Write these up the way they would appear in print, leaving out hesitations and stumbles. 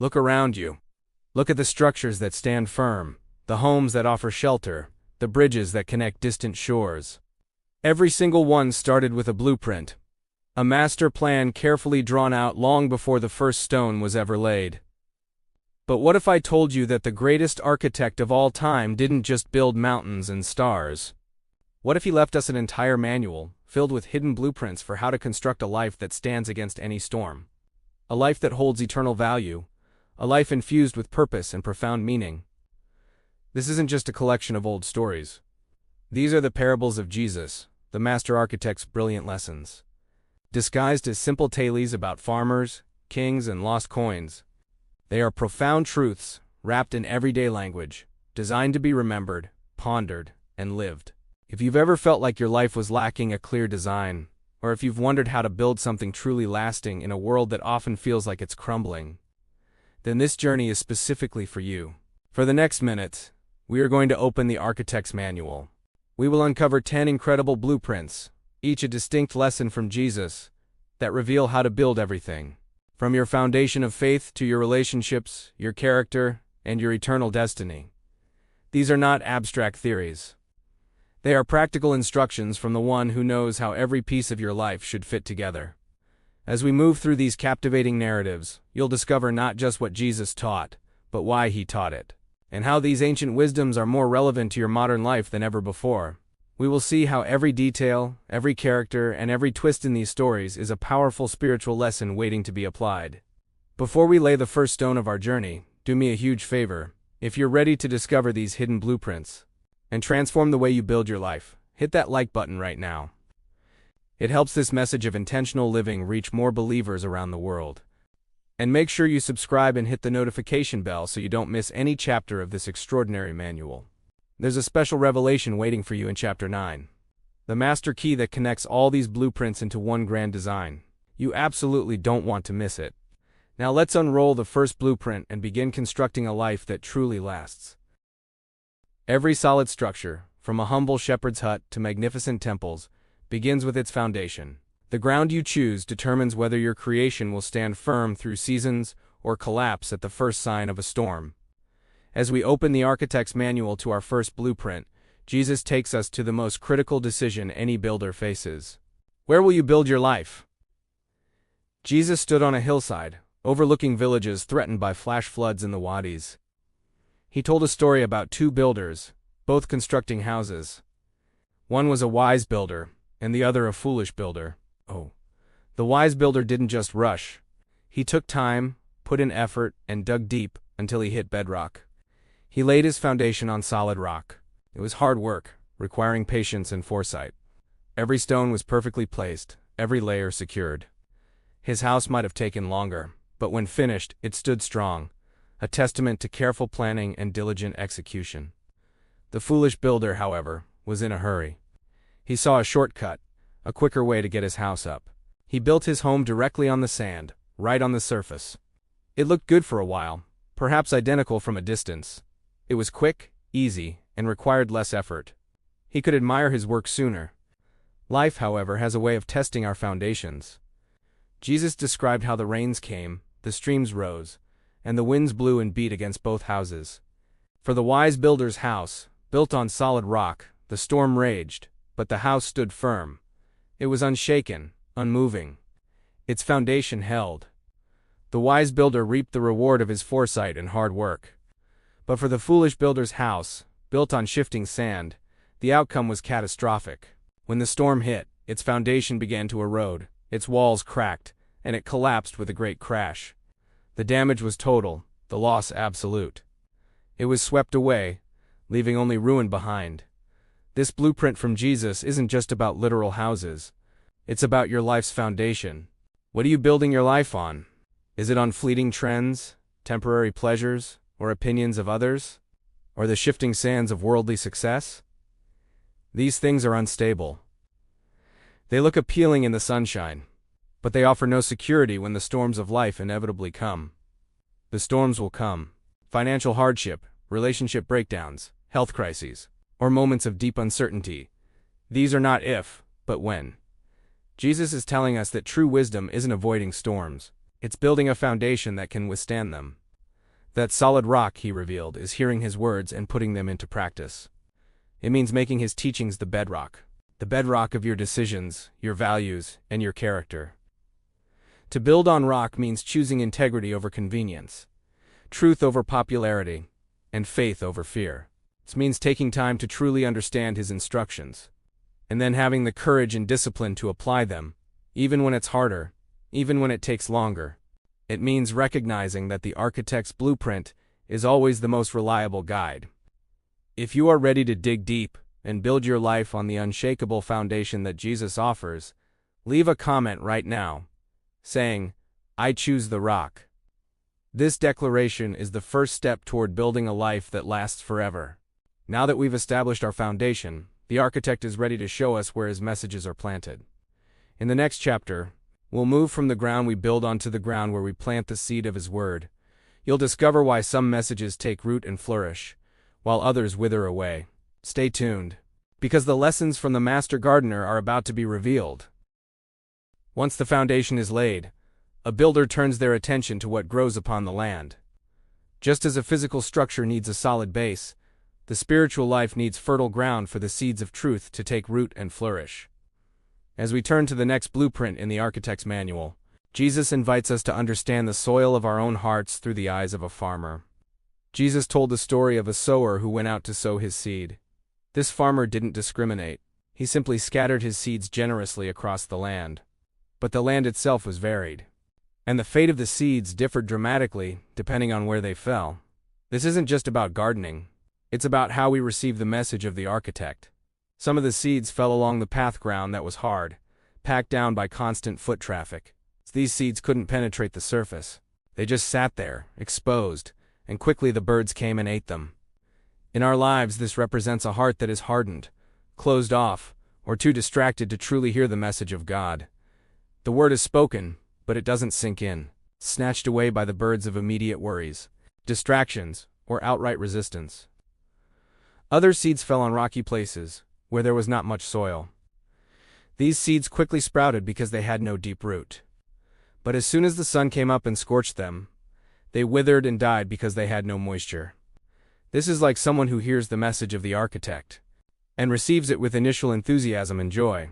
Look around you. Look at the structures that stand firm, the homes that offer shelter, the bridges that connect distant shores. Every single one started with a blueprint, a master plan carefully drawn out long before the first stone was ever laid. But what if I told you that the greatest architect of all time didn't just build mountains and stars? What if he left us an entire manual, filled with hidden blueprints for how to construct a life that stands against any storm? A life that holds eternal value, a life infused with purpose and profound meaning. This isn't just a collection of old stories. These are the parables of Jesus, the master architect's brilliant lessons. Disguised as simple tales about farmers, kings, and lost coins, they are profound truths, wrapped in everyday language, designed to be remembered, pondered, and lived. If you've ever felt like your life was lacking a clear design, or if you've wondered how to build something truly lasting in a world that often feels like it's crumbling, then this journey is specifically for you. For the next minute, we are going to open the Architect's Manual. We will uncover 10 incredible blueprints, each a distinct lesson from Jesus, that reveal how to build everything. From your foundation of faith to your relationships, your character, and your eternal destiny. These are not abstract theories. They are practical instructions from the one who knows how every piece of your life should fit together. As we move through these captivating narratives, you'll discover not just what Jesus taught, but why he taught it, and how these ancient wisdoms are more relevant to your modern life than ever before. We will see how every detail, every character, and every twist in these stories is a powerful spiritual lesson waiting to be applied. Before we lay the first stone of our journey, do me a huge favor. If you're ready to discover these hidden blueprints and transform the way you build your life, hit that like button right now. It helps this message of intentional living reach more believers around the world. And make sure you subscribe and hit the notification bell so you don't miss any chapter of this extraordinary manual. There's a special revelation waiting for you in Chapter 9. The master key that connects all these blueprints into one grand design. You absolutely don't want to miss it. Now let's unroll the first blueprint and begin constructing a life that truly lasts. Every solid structure, from a humble shepherd's hut to magnificent temples, begins with its foundation. The ground you choose determines whether your creation will stand firm through seasons or collapse at the first sign of a storm. As we open the Architect's Manual to our first blueprint, Jesus takes us to the most critical decision any builder faces. Where will you build your life? Jesus stood on a hillside, overlooking villages threatened by flash floods in the wadis. He told a story about two builders, both constructing houses. One was a wise builder, and the other a foolish builder. The wise builder didn't just rush. He took time, put in effort, and dug deep until he hit bedrock. He laid his foundation on solid rock. It was hard work, requiring patience and foresight. Every stone was perfectly placed, every layer secured. His house might have taken longer, but when finished, it stood strong, a testament to careful planning and diligent execution. The foolish builder, however, was in a hurry. He saw a shortcut, a quicker way to get his house up. He built his home directly on the sand, right on the surface. It looked good for a while, perhaps identical from a distance. It was quick, easy, and required less effort. He could admire his work sooner. Life, however, has a way of testing our foundations. Jesus described how the rains came, the streams rose, and the winds blew and beat against both houses. For the wise builder's house, built on solid rock, the storm raged, but the house stood firm. It was unshaken, unmoving. Its foundation held. The wise builder reaped the reward of his foresight and hard work. But for the foolish builder's house, built on shifting sand, the outcome was catastrophic. When the storm hit, its foundation began to erode, its walls cracked, and it collapsed with a great crash. The damage was total, the loss absolute. It was swept away, leaving only ruin behind. This blueprint from Jesus isn't just about literal houses. It's about your life's foundation. What are you building your life on? Is it on fleeting trends, temporary pleasures, or opinions of others? Or the shifting sands of worldly success? These things are unstable. They look appealing in the sunshine, but they offer no security when the storms of life inevitably come. The storms will come. Financial hardship, relationship breakdowns, health crises, or moments of deep uncertainty. These are not if, but when. Jesus is telling us that true wisdom isn't avoiding storms. It's building a foundation that can withstand them. That solid rock, he revealed, is hearing his words and putting them into practice. It means making his teachings the bedrock of your decisions, your values, and your character. To build on rock means choosing integrity over convenience, truth over popularity, and faith over fear. It means taking time to truly understand his instructions, and then having the courage and discipline to apply them, even when it's harder, even when it takes longer. It means recognizing that the architect's blueprint is always the most reliable guide. If you are ready to dig deep and build your life on the unshakable foundation that Jesus offers, leave a comment right now, saying, "I choose the rock." This declaration is the first step toward building a life that lasts forever. Now that we've established our foundation, the architect is ready to show us where his messages are planted. In the next chapter, we'll move from the ground we build onto the ground where we plant the seed of his word. You'll discover why some messages take root and flourish, while others wither away. Stay tuned, because the lessons from the master gardener are about to be revealed. Once the foundation is laid, a builder turns their attention to what grows upon the land. Just as a physical structure needs a solid base, the spiritual life needs fertile ground for the seeds of truth to take root and flourish. As we turn to the next blueprint in the architect's manual, Jesus invites us to understand the soil of our own hearts through the eyes of a farmer. Jesus told the story of a sower who went out to sow his seed. This farmer didn't discriminate. He simply scattered his seeds generously across the land. But the land itself was varied, and the fate of the seeds differed dramatically depending on where they fell. This isn't just about gardening. It's about how we receive the message of the architect. Some of the seeds fell along the path ground that was hard, packed down by constant foot traffic. These seeds couldn't penetrate the surface. They just sat there, exposed, and quickly the birds came and ate them. In our lives, this represents a heart that is hardened, closed off, or too distracted to truly hear the message of God. The word is spoken, but it doesn't sink in, snatched away by the birds of immediate worries, distractions, or outright resistance. Other seeds fell on rocky places, where there was not much soil. These seeds quickly sprouted because they had no deep root. But as soon as the sun came up and scorched them, they withered and died because they had no moisture. This is like someone who hears the message of the architect and receives it with initial enthusiasm and joy.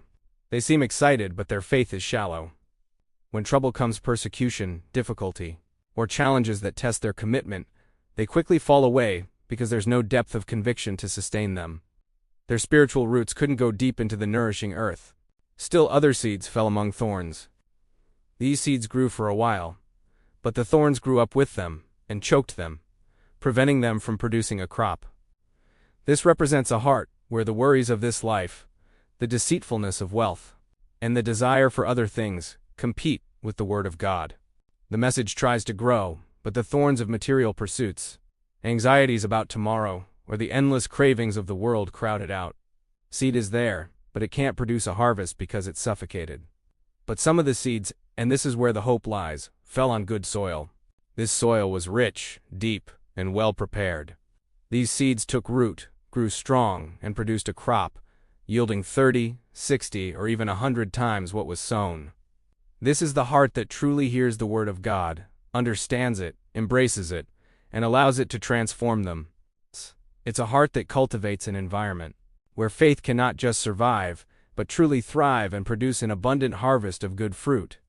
They seem excited, but their faith is shallow. When trouble comes, persecution, difficulty, or challenges that test their commitment, they quickly fall away because there's no depth of conviction to sustain them. Their spiritual roots couldn't go deep into the nourishing earth. Still, other seeds fell among thorns. These seeds grew for a while, but the thorns grew up with them and choked them, preventing them from producing a crop. This represents a heart where the worries of this life, the deceitfulness of wealth, and the desire for other things compete with the word of God. The message tries to grow, but the thorns of material pursuits, anxieties about tomorrow, or the endless cravings of the world crowd it out. Seed is there, but it can't produce a harvest because it's suffocated. But some of the seeds, and this is where the hope lies, fell on good soil. This soil was rich, deep, and well prepared. These seeds took root, grew strong, and produced a crop, yielding 30, 60, or even 100 times what was sown. This is the heart that truly hears the word of God, understands it, embraces it, and allows it to transform them. It's a heart that cultivates an environment where faith can not just survive, but truly thrive and produce an abundant harvest of good fruit.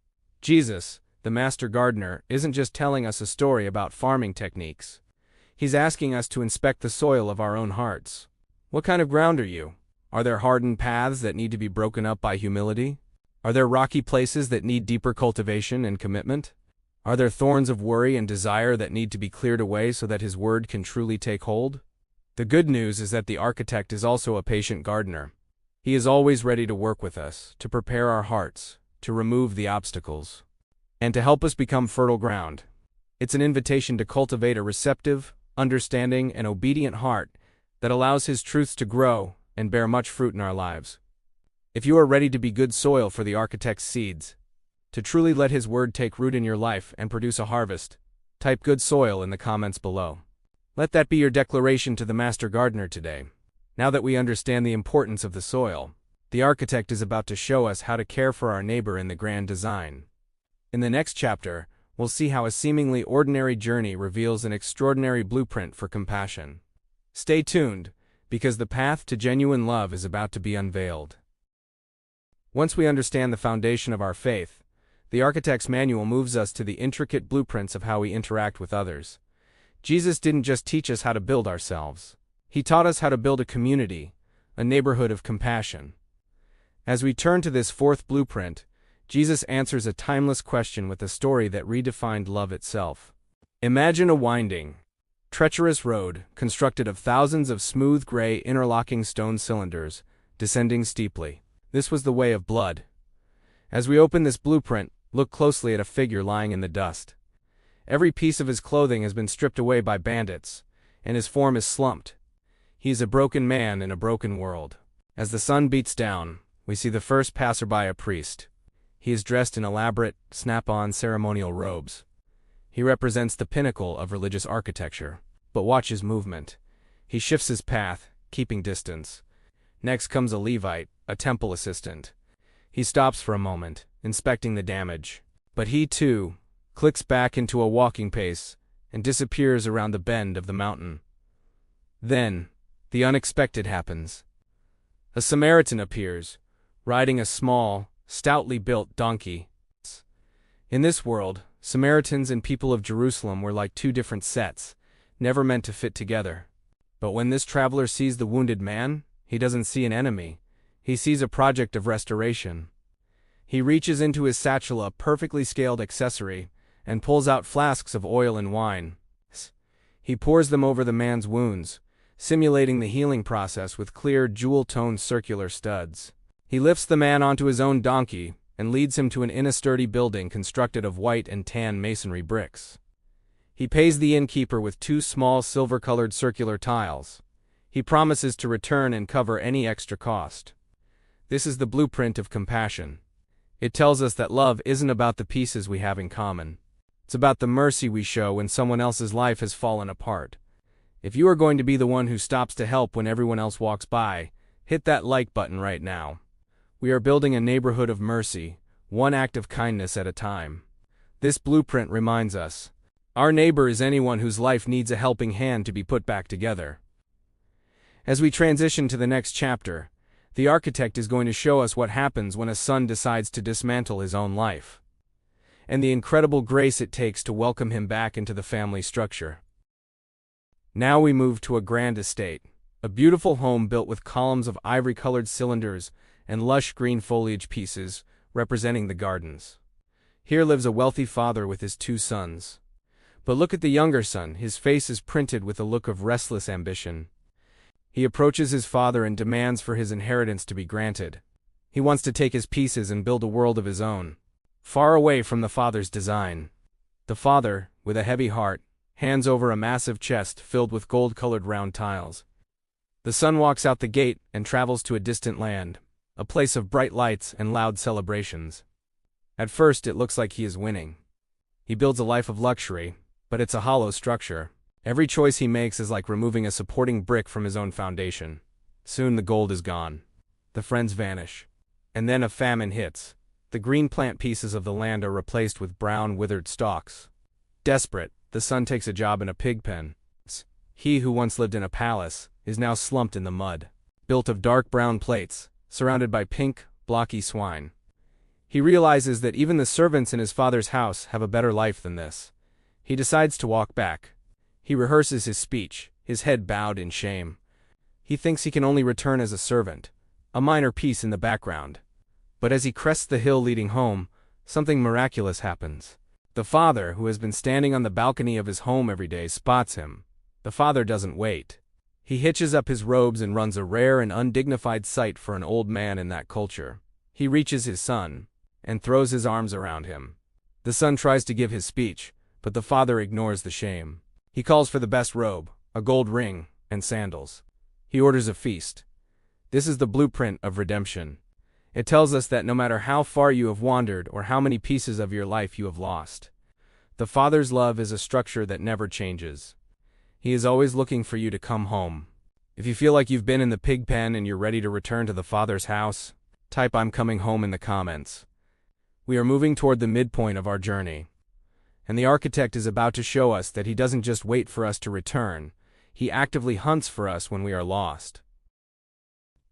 Jesus, the master gardener, isn't just telling us a story about farming techniques. He's asking us to inspect the soil of our own hearts. What kind of ground are you? Are there hardened paths that need to be broken up by humility? Are there rocky places that need deeper cultivation and commitment? Are there thorns of worry and desire that need to be cleared away so that his word can truly take hold? The good news is that the architect is also a patient gardener. He is always ready to work with us, to prepare our hearts, to remove the obstacles, and to help us become fertile ground. It's an invitation to cultivate a receptive, understanding, and obedient heart that allows his truths to grow and bear much fruit in our lives. If you are ready to be good soil for the architect's seeds, to truly let his word take root in your life and produce a harvest, type good soil in the comments below. Let that be your declaration to the master gardener today. Now that we understand the importance of the soil, the architect is about to show us how to care for our neighbor in the grand design. In the next chapter, we'll see how a seemingly ordinary journey reveals an extraordinary blueprint for compassion. Stay tuned, because the path to genuine love is about to be unveiled. Once we understand the foundation of our faith, the Architect's Manual moves us to the intricate blueprints of how we interact with others. Jesus didn't just teach us how to build ourselves. He taught us how to build a community, a neighborhood of compassion. As we turn to this fourth blueprint, Jesus answers a timeless question with a story that redefined love itself. Imagine a winding, treacherous road constructed of thousands of smooth gray interlocking stone cylinders, descending steeply. This was the way of blood. As we open this blueprint, look closely at a figure lying in the dust. Every piece of his clothing has been stripped away by bandits, and his form is slumped. He is a broken man in a broken world. As the sun beats down, we see the first passerby, a priest. He is dressed in elaborate, snap-on ceremonial robes. He represents the pinnacle of religious architecture. But watch his movement. He shifts his path, keeping distance. Next comes a Levite, a temple assistant. He stops for a moment, inspecting the damage. But he, too, clicks back into a walking pace and disappears around the bend of the mountain. Then, the unexpected happens. A Samaritan appears, riding a small, stoutly built donkey. In this world, Samaritans and people of Jerusalem were like two different sets, never meant to fit together. But when this traveler sees the wounded man, he doesn't see an enemy. He sees a project of restoration. He reaches into his satchel, a perfectly scaled accessory, and pulls out flasks of oil and wine. He pours them over the man's wounds, simulating the healing process with clear, jewel-toned circular studs. He lifts the man onto his own donkey and leads him to an sturdy building constructed of white and tan masonry bricks. He pays the innkeeper with 2 small silver-colored circular tiles. He promises to return and cover any extra cost. This is the blueprint of compassion. It tells us that love isn't about the pieces we have in common. It's about the mercy we show when someone else's life has fallen apart. If you are going to be the one who stops to help when everyone else walks by, hit that like button right now. We are building a neighborhood of mercy, one act of kindness at a time. This blueprint reminds us, our neighbor is anyone whose life needs a helping hand to be put back together. As we transition to the next chapter, the architect is going to show us what happens when a son decides to dismantle his own life, and the incredible grace it takes to welcome him back into the family structure. Now we move to a grand estate, a beautiful home built with columns of ivory-colored cylinders and lush green foliage pieces representing the gardens. Here lives a wealthy father with his 2 sons. But look at the younger son, his face is printed with a look of restless ambition. He approaches his father and demands for his inheritance to be granted. He wants to take his pieces and build a world of his own, far away from the father's design. The father, with a heavy heart, hands over a massive chest filled with gold-colored round tiles. The son walks out the gate and travels to a distant land, a place of bright lights and loud celebrations. At first it looks like he is winning. He builds a life of luxury, but it's a hollow structure. Every choice he makes is like removing a supporting brick from his own foundation. Soon the gold is gone. The friends vanish. And then a famine hits. The green plant pieces of the land are replaced with brown, withered stalks. Desperate, the son takes a job in a pig pen. He who once lived in a palace is now slumped in the mud, built of dark brown plates, surrounded by pink, blocky swine. He realizes that even the servants in his father's house have a better life than this. He decides to walk back. He rehearses his speech, his head bowed in shame. He thinks he can only return as a servant, a minor piece in the background. But as he crests the hill leading home, something miraculous happens. The father, who has been standing on the balcony of his home every day, spots him. The father doesn't wait. He hitches up his robes and runs, a rare and undignified sight for an old man in that culture. He reaches his son and throws his arms around him. The son tries to give his speech, but the father ignores the shame. He calls for the best robe, a gold ring, and sandals. He orders a feast. This is the blueprint of redemption. It tells us that no matter how far you have wandered or how many pieces of your life you have lost, the Father's love is a structure that never changes. He is always looking for you to come home. If you feel like you've been in the pig pen and you're ready to return to the Father's house, type "I'm coming home" in the comments. We are moving toward the midpoint of our journey. And the architect is about to show us that he doesn't just wait for us to return, he actively hunts for us when we are lost.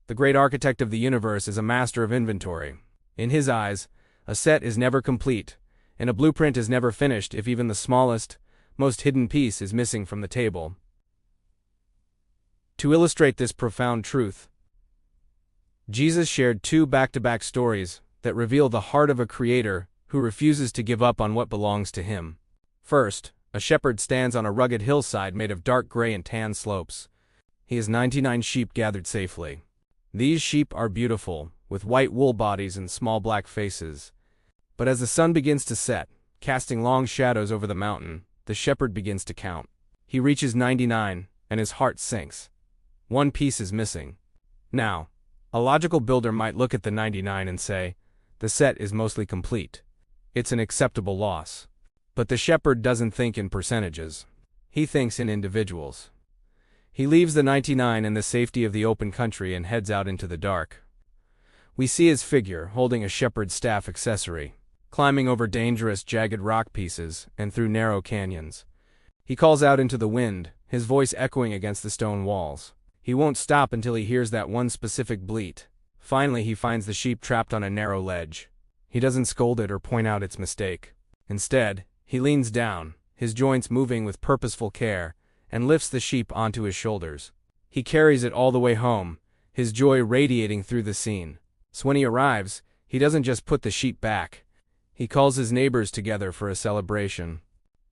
The great architect of the universe is a master of inventory. In his eyes, a set is never complete, and a blueprint is never finished if even the smallest, most hidden piece is missing from the table. To illustrate this profound truth, Jesus shared two back-to-back stories that reveal the heart of a creator who refuses to give up on what belongs to him. First, a shepherd stands on a rugged hillside made of dark gray and tan slopes. He has 99 sheep gathered safely. These sheep are beautiful, with white wool bodies and small black faces. But as the sun begins to set, casting long shadows over the mountain, the shepherd begins to count. He reaches 99, and his heart sinks. One piece is missing. Now, a logical builder might look at the 99 and say, the set is mostly complete. It's an acceptable loss. But the shepherd doesn't think in percentages. He thinks in individuals. He leaves the 99 in the safety of the open country and heads out into the dark. We see his figure holding a shepherd's staff accessory, climbing over dangerous, jagged rock pieces and through narrow canyons. He calls out into the wind, his voice echoing against the stone walls. He won't stop until he hears that one specific bleat. Finally, he finds the sheep trapped on a narrow ledge. He doesn't scold it or point out its mistake. Instead, he leans down, his joints moving with purposeful care, and lifts the sheep onto his shoulders. He carries it all the way home, his joy radiating through the scene. So when he arrives, he doesn't just put the sheep back. He calls his neighbors together for a celebration.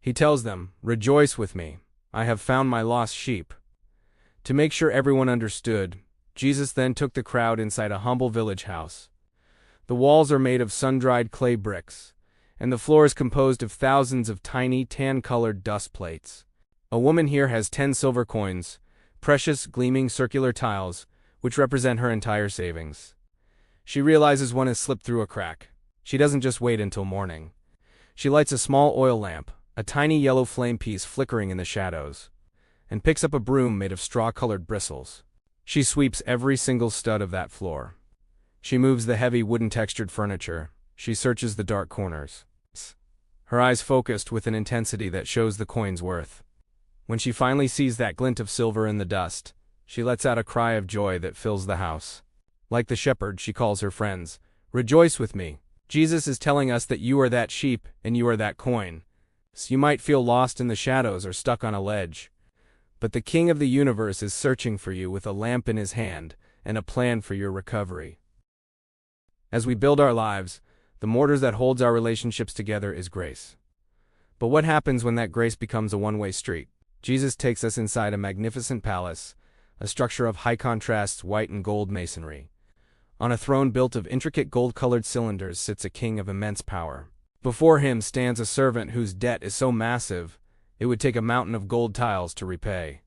He tells them, "Rejoice with me, I have found my lost sheep." To make sure everyone understood, Jesus then took the crowd inside a humble village house. The walls are made of sun-dried clay bricks, and the floor is composed of thousands of tiny tan-colored dust plates. A woman here has 10 silver coins, precious, gleaming circular tiles, which represent her entire savings. She realizes one has slipped through a crack. She doesn't just wait until morning. She lights a small oil lamp, a tiny yellow flame piece flickering in the shadows, and picks up a broom made of straw-colored bristles. She sweeps every single stud of that floor. She moves the heavy wooden-textured furniture. She searches the dark corners. Her eyes focused with an intensity that shows the coin's worth. When she finally sees that glint of silver in the dust, she lets out a cry of joy that fills the house. Like the shepherd, she calls her friends, "Rejoice with me." Jesus is telling us that you are that sheep and you are that coin. So you might feel lost in the shadows or stuck on a ledge. But the King of the universe is searching for you with a lamp in his hand and a plan for your recovery. As we build our lives, the mortar that holds our relationships together is grace. But what happens when that grace becomes a one-way street? Jesus takes us inside a magnificent palace, a structure of high contrast white and gold masonry. On a throne built of intricate gold-colored cylinders sits a king of immense power. Before him stands a servant whose debt is so massive, it would take a mountain of gold tiles to repay.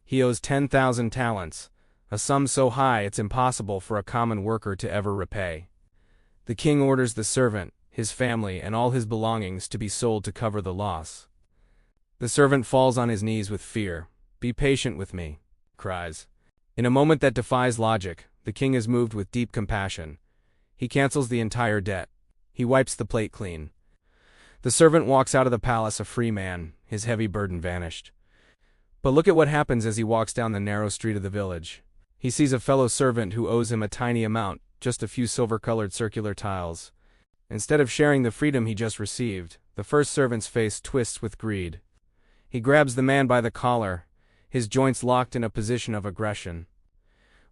He owes 10,000 talents, a sum so high it's impossible for a common worker to ever repay. The king orders the servant, his family, and all his belongings to be sold to cover the loss. The servant falls on his knees with fear. "Be patient with me," cries. In a moment that defies logic, the king is moved with deep compassion. He cancels the entire debt. He wipes the plate clean. The servant walks out of the palace a free man, his heavy burden vanished. But look at what happens as he walks down the narrow street of the village. He sees a fellow servant who owes him a tiny amount, just a few silver-colored circular tiles. Instead of sharing the freedom he just received, the first servant's face twists with greed. He grabs the man by the collar, his joints locked in a position of aggression.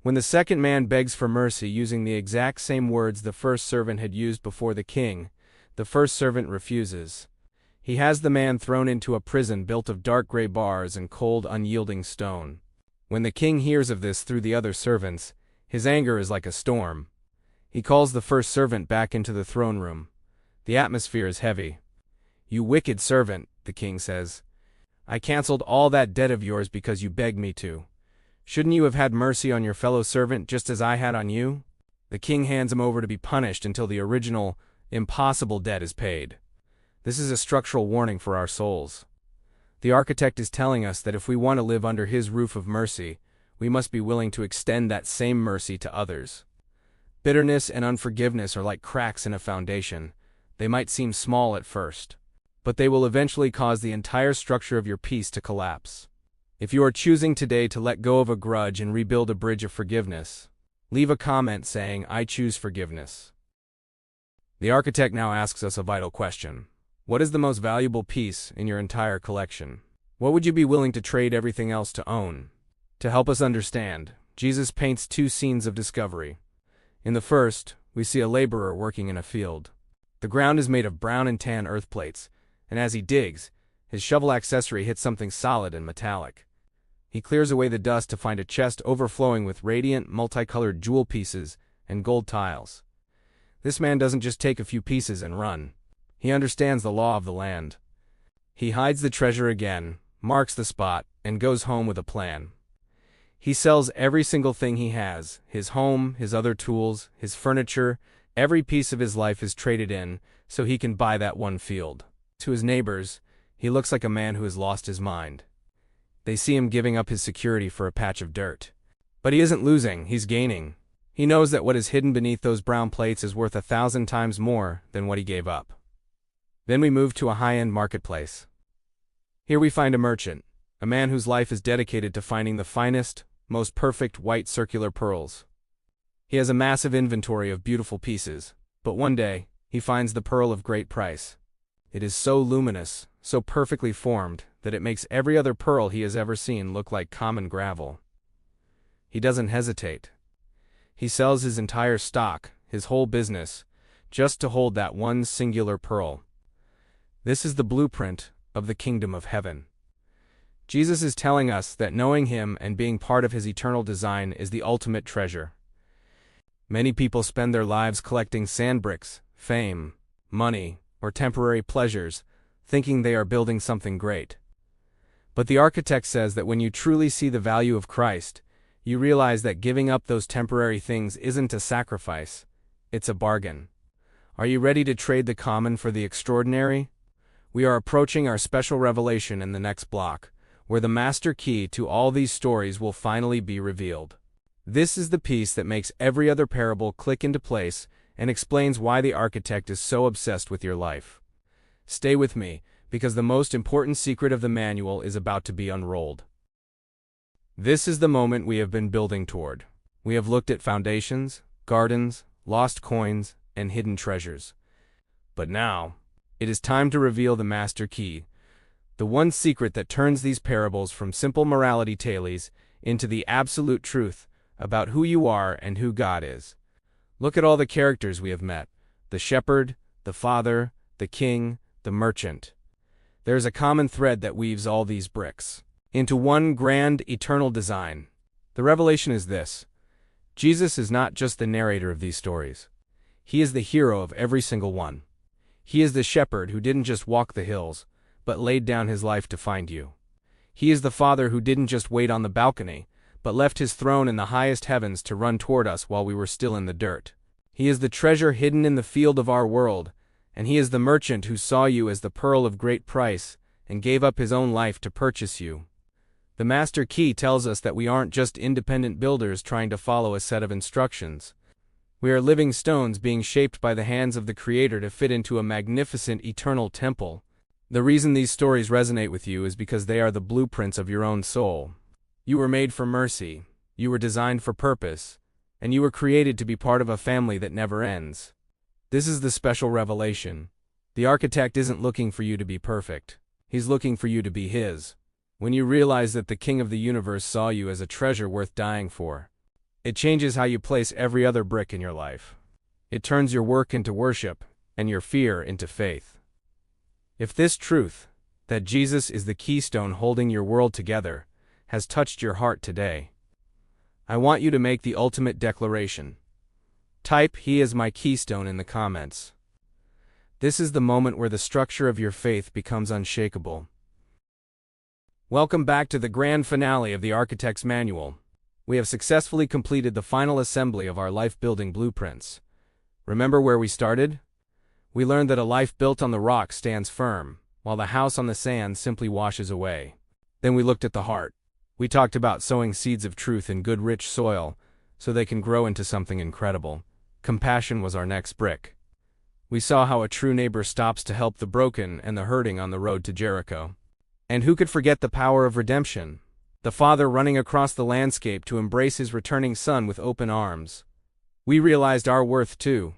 When the second man begs for mercy using the exact same words the first servant had used before the king, the first servant refuses. He has the man thrown into a prison built of dark gray bars and cold, unyielding stone. When the king hears of this through the other servants, his anger is like a storm. He calls the first servant back into the throne room. The atmosphere is heavy. "You wicked servant," the king says. "I canceled all that debt of yours because you begged me to. Shouldn't you have had mercy on your fellow servant just as I had on you?" The king hands him over to be punished until the original, impossible debt is paid. This is a structural warning for our souls. The architect is telling us that if we want to live under his roof of mercy, we must be willing to extend that same mercy to others. Bitterness and unforgiveness are like cracks in a foundation. They might seem small at first, but they will eventually cause the entire structure of your peace to collapse. If you are choosing today to let go of a grudge and rebuild a bridge of forgiveness, leave a comment saying, "I choose forgiveness." The architect now asks us a vital question. What is the most valuable piece in your entire collection? What would you be willing to trade everything else to own? To help us understand, Jesus paints two scenes of discovery. In the first, we see a laborer working in a field. The ground is made of brown and tan earth plates, and as he digs, his shovel accessory hits something solid and metallic. He clears away the dust to find a chest overflowing with radiant, multicolored jewel pieces and gold tiles. This man doesn't just take a few pieces and run. He understands the law of the land. He hides the treasure again, marks the spot, and goes home with a plan. He sells every single thing he has, his home, his other tools, his furniture, every piece of his life is traded in, so he can buy that one field. To his neighbors, he looks like a man who has lost his mind. They see him giving up his security for a patch of dirt. But he isn't losing, he's gaining. He knows that what is hidden beneath those brown plates is worth 1,000 times more than what he gave up. Then we move to a high-end marketplace. Here we find a merchant, a man whose life is dedicated to finding the finest, most perfect white circular pearls. He has a massive inventory of beautiful pieces, but one day, he finds the pearl of great price. It is so luminous, so perfectly formed, that it makes every other pearl he has ever seen look like common gravel. He doesn't hesitate. He sells his entire stock, his whole business, just to hold that one singular pearl. This is the blueprint of the kingdom of heaven. Jesus is telling us that knowing him and being part of his eternal design is the ultimate treasure. Many people spend their lives collecting sand bricks, fame, money, or temporary pleasures, thinking they are building something great. But the architect says that when you truly see the value of Christ, you realize that giving up those temporary things isn't a sacrifice, it's a bargain. Are you ready to trade the common for the extraordinary? We are approaching our special revelation in the next block, where the master key to all these stories will finally be revealed. This is the piece that makes every other parable click into place and explains why the architect is so obsessed with your life. Stay with me, because the most important secret of the manual is about to be unrolled. This is the moment we have been building toward. We have looked at foundations, gardens, lost coins, and hidden treasures. But now, it is time to reveal the master key, the one secret that turns these parables from simple morality tales into the absolute truth about who you are and who God is. Look at all the characters we have met: the shepherd, the father, the king, the merchant. There is a common thread that weaves all these bricks into one grand, eternal design. The revelation is this: Jesus is not just the narrator of these stories. He is the hero of every single one. He is the shepherd who didn't just walk the hills, but laid down his life to find you. He is the father who didn't just wait on the balcony, but left his throne in the highest heavens to run toward us while we were still in the dirt. He is the treasure hidden in the field of our world, and he is the merchant who saw you as the pearl of great price and gave up his own life to purchase you. The master key tells us that we aren't just independent builders trying to follow a set of instructions. We are living stones being shaped by the hands of the Creator to fit into a magnificent eternal temple. The reason these stories resonate with you is because they are the blueprints of your own soul. You were made for mercy, you were designed for purpose, and you were created to be part of a family that never ends. This is the special revelation. The architect isn't looking for you to be perfect. He's looking for you to be his. When you realize that the King of the universe saw you as a treasure worth dying for, it changes how you place every other brick in your life. It turns your work into worship, and your fear into faith. If this truth, that Jesus is the keystone holding your world together, has touched your heart today, I want you to make the ultimate declaration. Type "He is my keystone" in the comments. This is the moment where the structure of your faith becomes unshakable. Welcome back to the grand finale of the Architect's Manual. We have successfully completed the final assembly of our life-building blueprints. Remember where we started? We learned that a life built on the rock stands firm, while the house on the sand simply washes away. Then we looked at the heart. We talked about sowing seeds of truth in good rich soil, so they can grow into something incredible. Compassion was our next brick. We saw how a true neighbor stops to help the broken and the hurting on the road to Jericho. And who could forget the power of redemption? The Father running across the landscape to embrace his returning Son with open arms. We realized our worth too.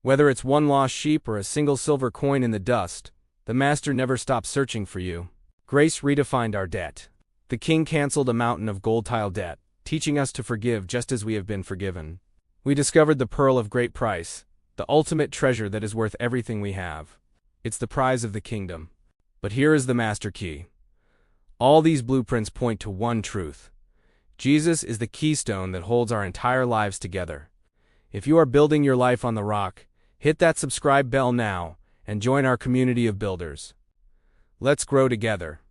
Whether it's one lost sheep or a single silver coin in the dust, the Master never stops searching for you. Grace redefined our debt. The King canceled a mountain of gold-tile debt, teaching us to forgive just as we have been forgiven. We discovered the pearl of great price, the ultimate treasure that is worth everything we have. It's the prize of the kingdom. But here is the master key. All these blueprints point to one truth. Jesus is the keystone that holds our entire lives together. If you are building your life on the rock, hit that subscribe bell now and join our community of builders. Let's grow together.